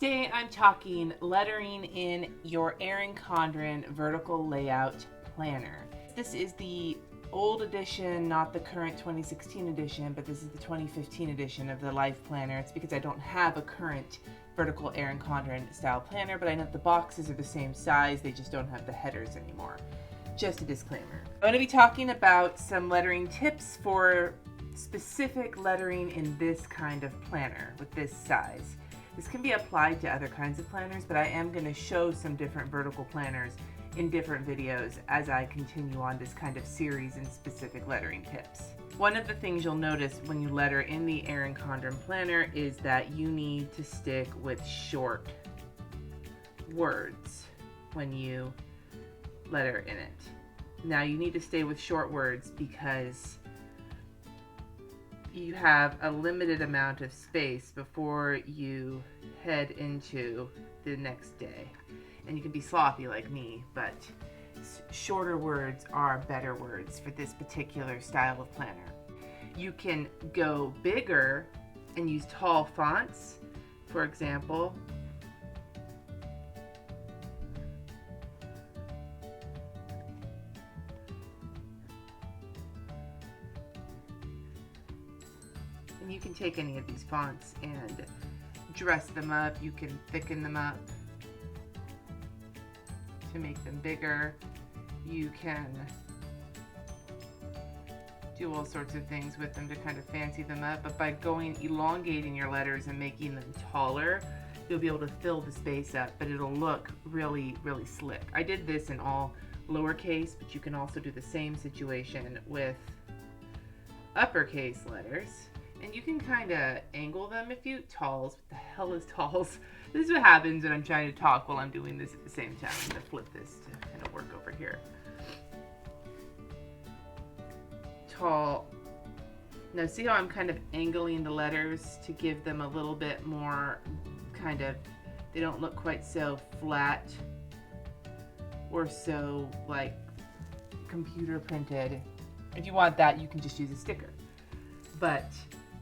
Today I'm talking lettering in your Erin Condren vertical layout planner. This is the old edition, not the current 2016 edition, but this is the 2015 edition of the Life Planner. It's because I don't have a current vertical Erin Condren style planner, but I know the boxes are the same size, they just don't have the headers anymore. Just a disclaimer. I'm going to be talking about some lettering tips for specific lettering in this kind of planner with this size. This can be applied to other kinds of planners, but I am going to show some different vertical planners in different videos as I continue on this kind of series in specific lettering tips. One of the things you'll notice when you letter in the Erin Condren planner is that you need to stick with short words when you letter in it. Now you need to stay with short words because you have a limited amount of space before you head into the next day. And you can be sloppy like me, but shorter words are better words for this particular style of planner. You can go bigger and use tall fonts, for example. And you can take any of these fonts and dress them up. You can thicken them up to make them bigger. You can do all sorts of things with them to kind of fancy them up, but by elongating your letters and making them taller, you'll be able to fill the space up, but it'll look really, really slick. I did this in all lowercase, but you can also do the same situation with uppercase letters. And you can kind of angle them if you, talls, what the hell is talls? This is what happens when I'm trying to talk while I'm doing this at the same time. I'm going to flip this to kind of work over here. Tall. Now see how I'm kind of angling the letters to give them a little bit more kind of, they don't look quite so flat or so like computer printed. If you want that, you can just use a sticker. But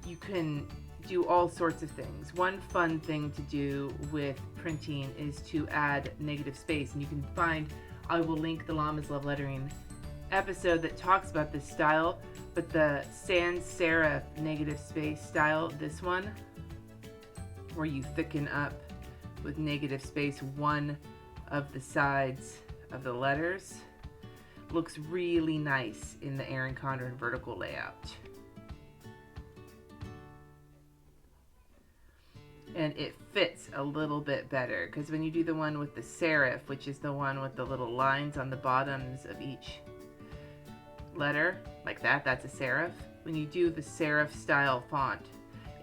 you can do all sorts of things. One fun thing to do with printing is to add negative space, and you can find, I will link the Llamas Love Lettering episode that talks about this style, but the sans serif negative space style, this one, where you thicken up with negative space one of the sides of the letters, looks really nice in the Erin Condren vertical layout. And it fits a little bit better because when you do the one with the serif, which is the one with the little lines on the bottoms of each letter, like that, that's a serif. When you do the serif style font,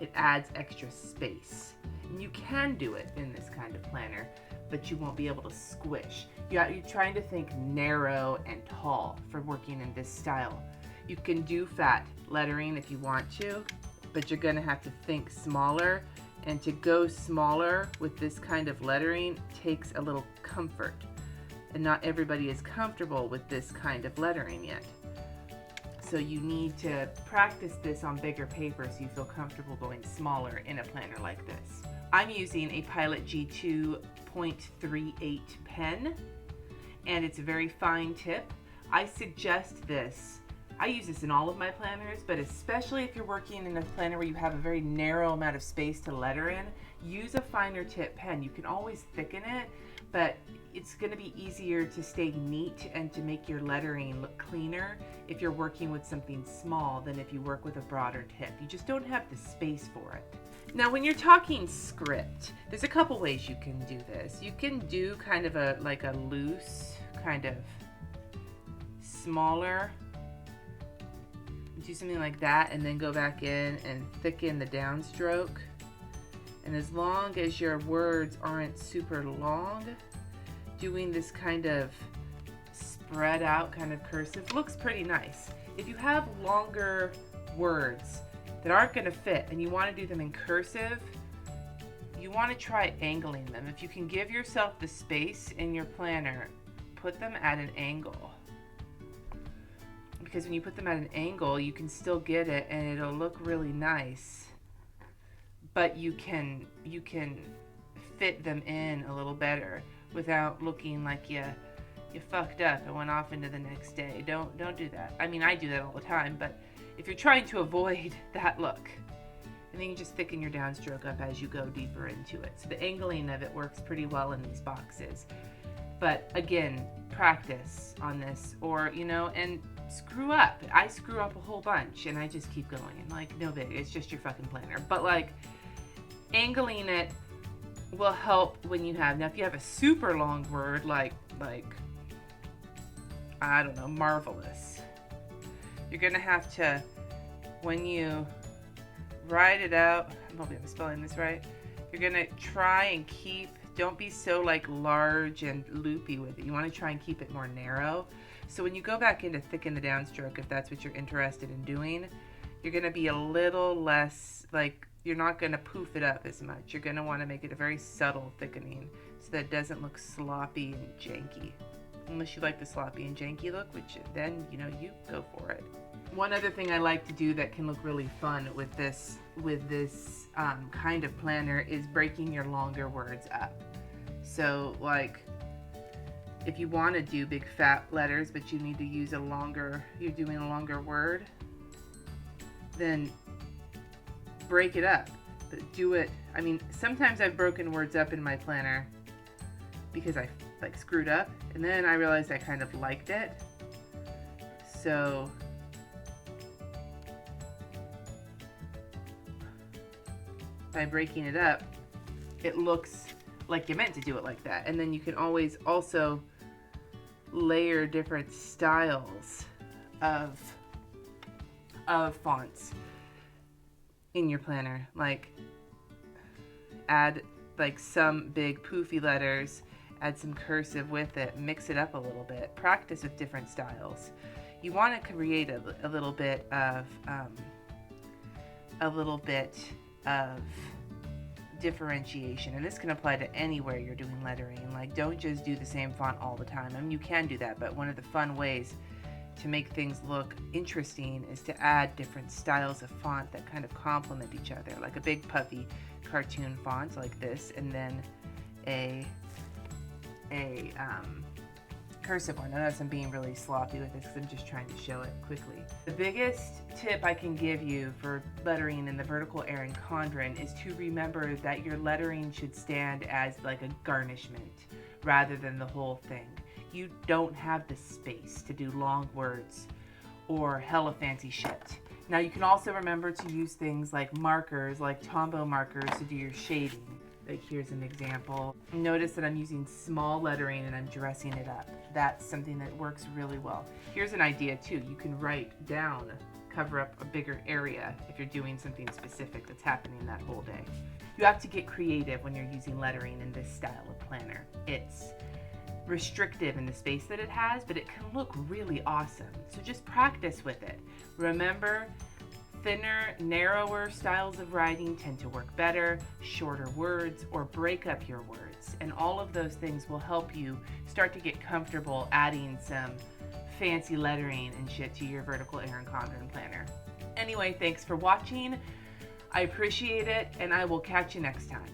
it adds extra space. And you can do it in this kind of planner, but you won't be able to squish. You're trying to think narrow and tall for working in this style. You can do fat lettering if you want to, but you're going to have to think smaller. And to go smaller with this kind of lettering takes a little comfort. And not everybody is comfortable with this kind of lettering yet. So you need to practice this on bigger paper so you feel comfortable going smaller in a planner like this. I'm using a Pilot G2.38 pen, and it's a very fine tip. I suggest this. I use this in all of my planners, but especially if you're working in a planner where you have a very narrow amount of space to letter in, use a finer tip pen. You can always thicken it, but it's going to be easier to stay neat and to make your lettering look cleaner if you're working with something small than if you work with a broader tip. You just don't have the space for it. Now, when you're talking script, there's a couple ways you can do this. You can do kind of a loose, kind of smaller, do something like that, and then go back in and thicken the downstroke. And as long as your words aren't super long, doing this kind of spread out kind of cursive looks pretty nice. If you have longer words that aren't going to fit and you want to do them in cursive, you want to try angling them. If you can give yourself the space in your planner, put them at an angle. Because when you put them at an angle, you can still get it and it'll look really nice. But you can fit them in a little better without looking like you fucked up and went off into the next day. Don't do that. I mean, I do that all the time, but if you're trying to avoid that look, and then you just thicken your downstroke up as you go deeper into it. So the angling of it works pretty well in these boxes. But again, practice on this, or, you know, and screw up. I screw up a whole bunch and I just keep going. And like, no big, it's just your fucking planner. But like, angling it will help when you have, now if you have a super long word, like, I don't know, marvelous. You're gonna have to, when you write it out, I'm hoping I'm spelling this right, you're gonna try and keep, don't be so like large and loopy with it. You wanna try and keep it more narrow. So when you go back in to thicken the downstroke, if that's what you're interested in doing, you're gonna be a little less, like, you're not gonna poof it up as much. You're gonna wanna make it a very subtle thickening so that it doesn't look sloppy and janky. Unless you like the sloppy and janky look, which then, you know, you go for it. One other thing I like to do that can look really fun with this kind of planner is breaking your longer words up. So like, if you want to do big fat letters, but you need to use a longer, you're doing a longer word, then break it up. But do it, I mean, sometimes I've broken words up in my planner because I like screwed up, and then I realized I kind of liked it. So by breaking it up, it looks like you meant to do it like that. And then you can always also layer different styles of fonts in your planner. Like add like some big poofy letters, add some cursive with it, mix it up a little bit, practice with different styles. You want to create a little bit of differentiation, and this can apply to anywhere you're doing lettering. Like, don't just do the same font all the time. I mean, you can do that, but one of the fun ways to make things look interesting is to add different styles of font that kind of complement each other, like a big puffy cartoon font like this, and then a cursive one. Notice I'm being really sloppy with this because I'm just trying to show it quickly. The biggest tip I can give you for lettering in the vertical Erin Condren is to remember that your lettering should stand as like a garnishment rather than the whole thing. You don't have the space to do long words or hella fancy shit. Now you can also remember to use things like markers, like Tombow markers, to do your shading. Like here's an example. Notice that I'm using small lettering and I'm dressing it up. That's something that works really well. Here's an idea too. You can write down, cover up a bigger area if you're doing something specific that's happening that whole day. You have to get creative when you're using lettering in this style of planner. It's restrictive in the space that it has, but it can look really awesome. So just practice with it. Remember, thinner, narrower styles of writing tend to work better, shorter words, or break up your words. And all of those things will help you start to get comfortable adding some fancy lettering and shit to your vertical Erin Condren planner. Anyway, thanks for watching. I appreciate it, and I will catch you next time.